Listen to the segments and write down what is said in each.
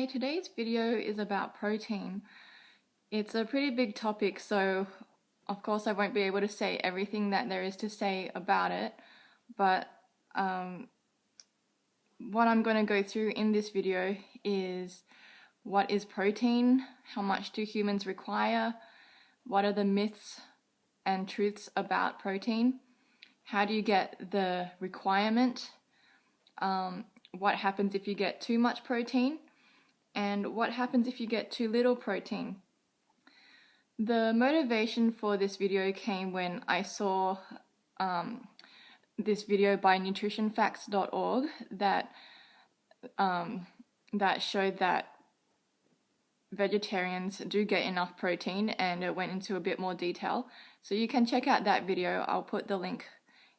Hi, today's video is about protein. It's a pretty big topic, so of course I won't be able to say everything that there is to say about it, but what I'm going to go through in this video is what is protein, how much do humans require, what are the myths and truths about protein, how do you get the requirement, what happens if you get too much protein, and what happens if you get too little protein. The motivation for this video came when I saw this video by nutritionfacts.org that showed that vegetarians do get enough protein, and it went into a bit more detail. So you can check out that video. I'll put the link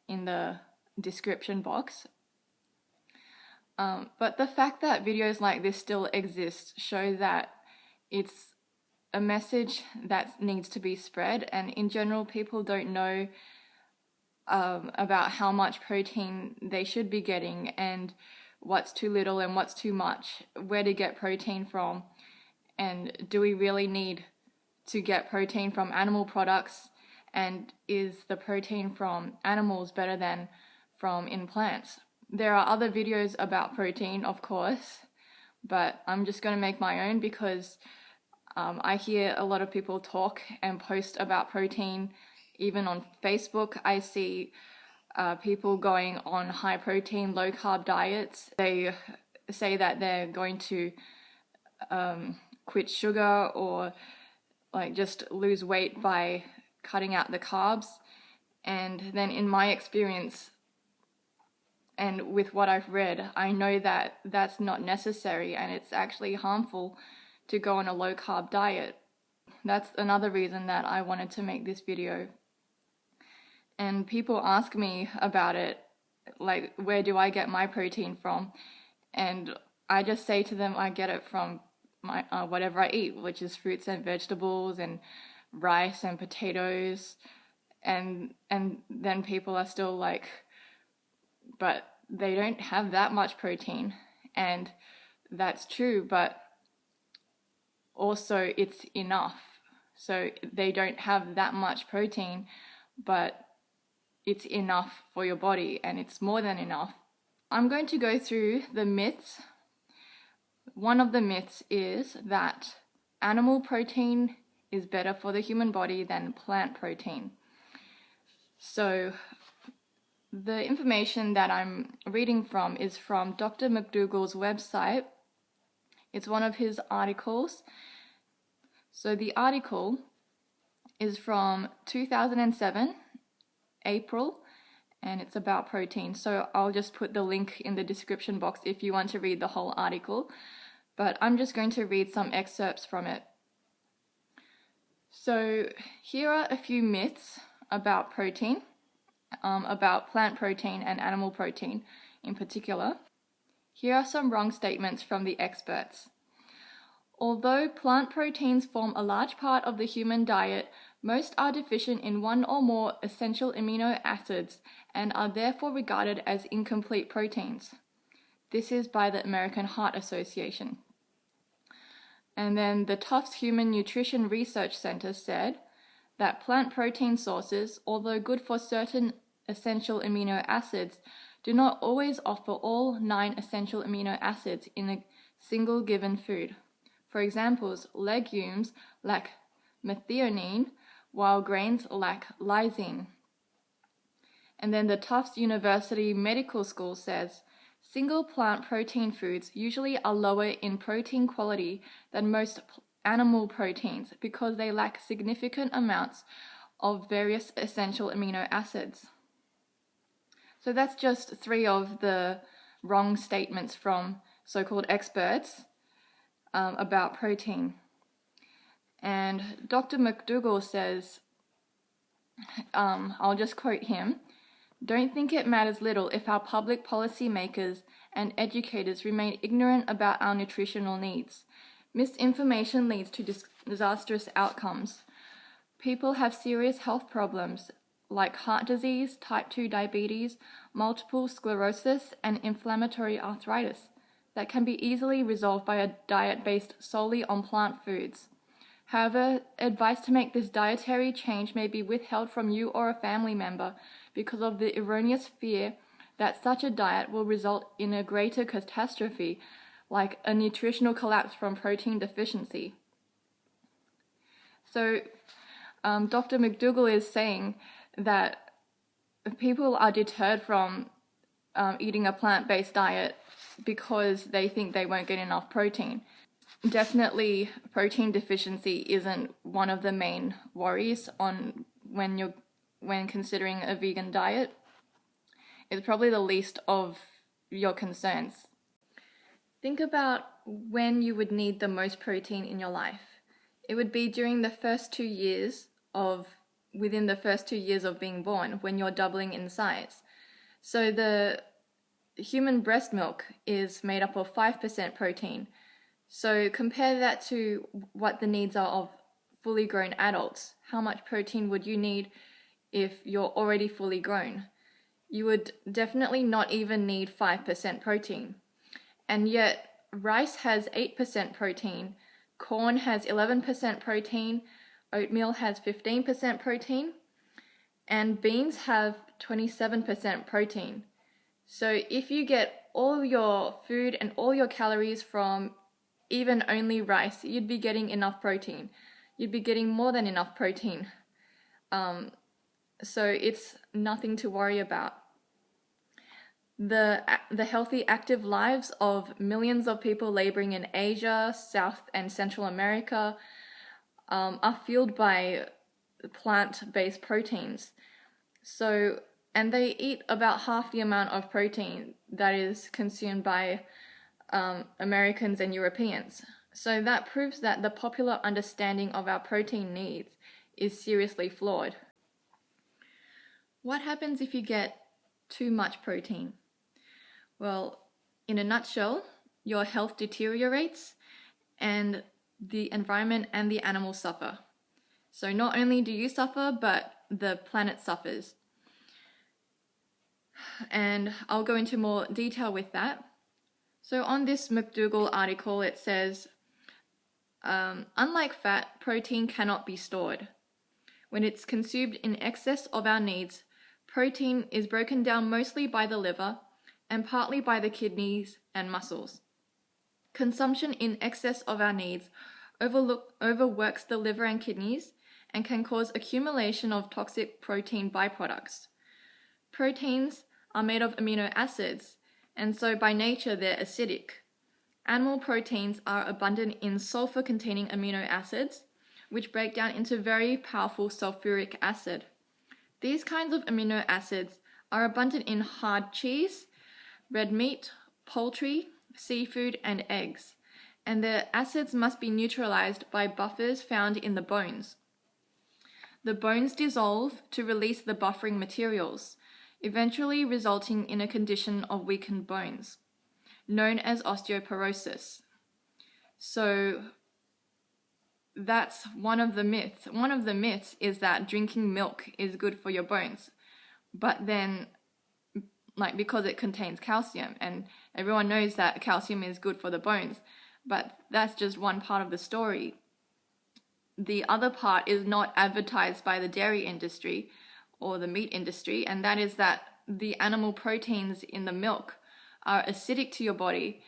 in the description box. But the fact that videos like this still exist show that it's a message that needs to be spread, and in general people don't know about how much protein they should be getting and what's too little and what's too much, where to get protein from, and do we really need to get protein from animal products, and is the protein from animals better than from in plants. There are other videos about protein, of course, but I'm just going to make my own because I hear a lot of people talk and post about protein. Even on Facebook, I see people going on high protein, low carb diets. They say that they're going to quit sugar or like just lose weight by cutting out the carbs. And then in my experience, and with what I've read, I know that that's not necessary, and it's actually harmful to go on a low carb diet. That's another reason that I wanted to make this video. And people ask me about it, like, where do I get my protein from? And I just say to them I get it from my whatever I eat, which is fruits and vegetables and rice and potatoes. And then people are still like, but they don't have that much protein. And that's true, but also it's enough. So they don't have that much protein, but it's enough for your body, and it's more than enough. I'm going to go through the myths. One of the myths is that animal protein is better for the human body than plant protein. So the information that I'm reading from is from Dr. McDougall's website. It's one of his articles. So the article is from 2007, April, and it's about protein. So I'll just put the link in the description box if you want to read the whole article. But I'm just going to read some excerpts from it. So here are a few myths about protein. About plant protein and animal protein in particular. Here are some wrong statements from the experts. Although plant proteins form a large part of the human diet, most are deficient in one or more essential amino acids and are therefore regarded as incomplete proteins. This is by the American Heart Association. And then the Tufts Human Nutrition Research Center said that plant protein sources, although good for certain essential amino acids, do not always offer all 9 essential amino acids in a single given food. For example, legumes lack methionine, while grains lack lysine. And then the Tufts University Medical School says, single plant protein foods usually are lower in protein quality than most animal proteins because they lack significant amounts of various essential amino acids. So that's just 3 of the wrong statements from so-called experts about protein. And Dr. McDougall says, I'll just quote him, "Don't think it matters little if our public policy makers and educators remain ignorant about our nutritional needs. Misinformation leads to disastrous outcomes. People have serious health problems like heart disease, type 2 diabetes, multiple sclerosis, and inflammatory arthritis. that can be easily resolved by a diet based solely on plant foods. However, advice to make this dietary change may be withheld from you or a family member because of the erroneous fear that such a diet will result in a greater catastrophe, like a nutritional collapse from protein deficiency. So, Dr. McDougall is saying that people are deterred from eating a plant-based diet because they think they won't get enough protein. Definitely, protein deficiency isn't one of the main worries on when considering a vegan diet. It's probably the least of your concerns. Think about when you would need the most protein in your life. It would be during the first 2 years within the first 2 years of being born, when you're doubling in size. So the human breast milk is made up of 5% protein. So compare that to what the needs are of fully grown adults. How much protein would you need if you're already fully grown? You would definitely not even need 5% protein. And yet, rice has 8% protein, corn has 11% protein, oatmeal has 15% protein, and beans have 27% protein. So if you get all your food and all your calories from even only rice, you'd be getting enough protein. You'd be getting more than enough protein. So it's nothing to worry about. The healthy, active lives of millions of people laboring in Asia, South and Central America are fueled by plant-based proteins. So, and they eat about half the amount of protein that is consumed by Americans and Europeans. So that proves that the popular understanding of our protein needs is seriously flawed. What happens if you get too much protein? Well, in a nutshell, your health deteriorates and the environment and the animals suffer. So not only do you suffer, but the planet suffers. And I'll go into more detail with that. So on this McDougall article, it says, unlike fat, protein cannot be stored. When it's consumed in excess of our needs, protein is broken down mostly by the liver and partly by the kidneys and muscles. Consumption in excess of our needs overworks the liver and kidneys and can cause accumulation of toxic protein byproducts. Proteins are made of amino acids, and so by nature they're acidic. Animal proteins are abundant in sulfur-containing amino acids, which break down into very powerful sulfuric acid. These kinds of amino acids are abundant in hard cheese, red meat, poultry, seafood, and eggs, and the acids must be neutralized by buffers found in the bones. The bones dissolve to release the buffering materials, eventually resulting in a condition of weakened bones, known as osteoporosis. So that's one of the myths. One of the myths is that drinking milk is good for your bones, but then, because it contains calcium, and everyone knows that calcium is good for the bones, but that's just one part of the story. The other part is not advertised by the dairy industry or the meat industry, and that is that the animal proteins in the milk are acidic to your body,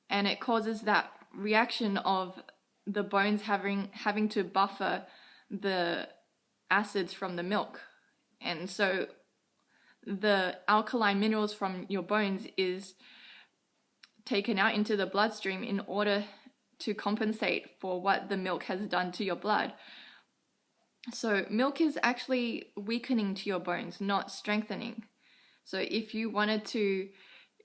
and it causes that reaction of the bones having to buffer the acids from the milk. And so the alkaline minerals from your bones is taken out into the bloodstream in order to compensate for what the milk has done to your blood. So milk is actually weakening to your bones, not strengthening. So if you wanted to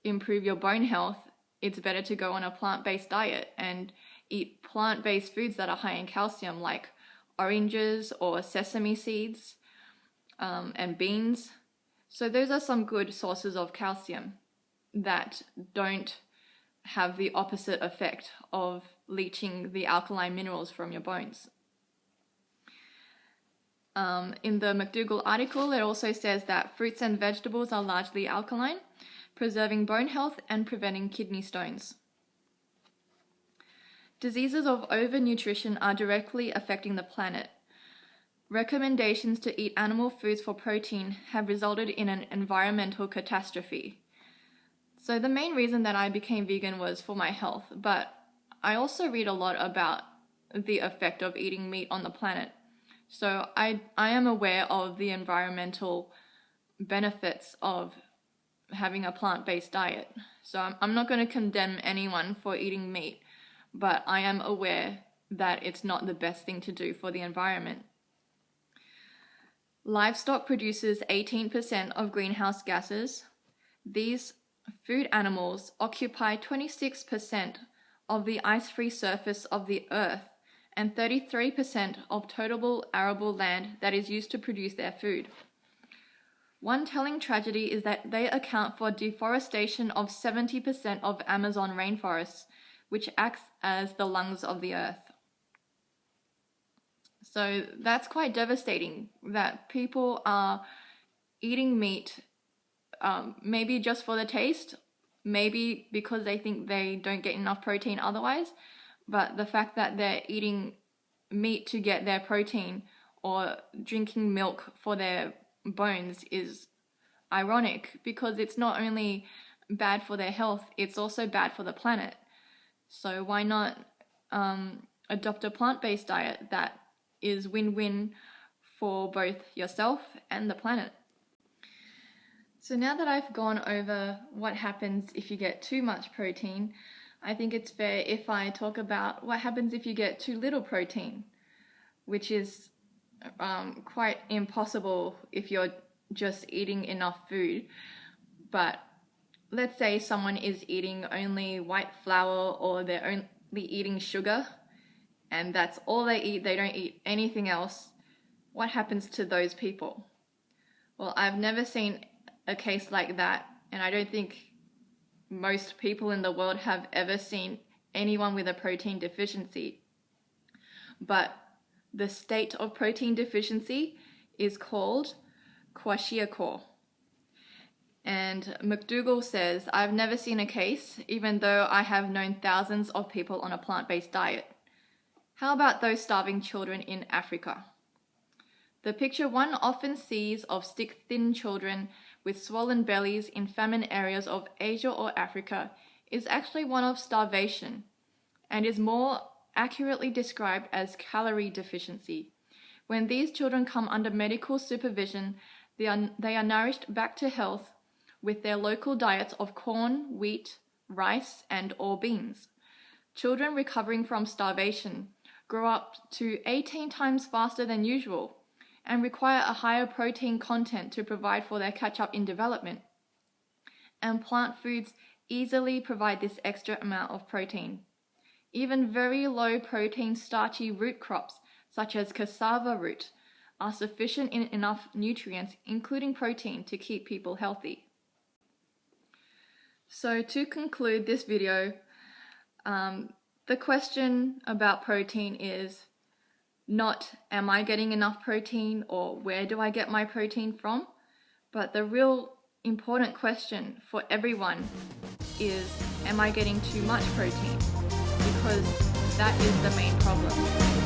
improve your bone health, it's better to go on a plant-based diet and eat plant-based foods that are high in calcium, like oranges or sesame seeds and beans. So those are some good sources of calcium that don't have the opposite effect of leaching the alkaline minerals from your bones. In the McDougall article, it also says that fruits and vegetables are largely alkaline, preserving bone health and preventing kidney stones. Diseases of overnutrition are directly affecting the planet. Recommendations to eat animal foods for protein have resulted in an environmental catastrophe. So the main reason that I became vegan was for my health, but I also read a lot about the effect of eating meat on the planet. So I am aware of the environmental benefits of having a plant-based diet. So I'm not going to condemn anyone for eating meat, but I am aware that it's not the best thing to do for the environment. Livestock produces 18% of greenhouse gases. These food animals occupy 26% of the ice-free surface of the earth and 33% of total arable land that is used to produce their food. One telling tragedy is that they account for deforestation of 70% of Amazon rainforests, which acts as the lungs of the earth. So that's quite devastating that people are eating meat, maybe just for the taste, maybe because they think they don't get enough protein otherwise, but the fact that they're eating meat to get their protein or drinking milk for their bones is ironic, because it's not only bad for their health, it's also bad for the planet. So why not adopt a plant-based diet that is win-win for both yourself and the planet? So now that I've gone over what happens if you get too much protein, I think it's fair if I talk about what happens if you get too little protein, which is quite impossible if you're just eating enough food. But let's say someone is eating only white flour, or they're only eating sugar, and that's all they eat, they don't eat anything else. What happens to those people? Well, I've never seen a case like that, and I don't think most people in the world have ever seen anyone with a protein deficiency. But the state of protein deficiency is called kwashiorkor. And McDougall says, "I've never seen a case, even though I have known thousands of people on a plant-based diet. How about those starving children in Africa?" The picture one often sees of stick-thin children with swollen bellies in famine areas of Asia or Africa is actually one of starvation, and is more accurately described as calorie deficiency. When these children come under medical supervision, they are nourished back to health with their local diets of corn, wheat, rice, and/or beans. Children recovering from starvation grow up to 18 times faster than usual and require a higher protein content to provide for their catch-up in development. And plant foods easily provide this extra amount of protein. Even very low protein starchy root crops, such as cassava root, are sufficient in enough nutrients, including protein, to keep people healthy. So to conclude this video, the question about protein is not, am I getting enough protein, or where do I get my protein from? But the real important question for everyone is, am I getting too much protein? Because that is the main problem.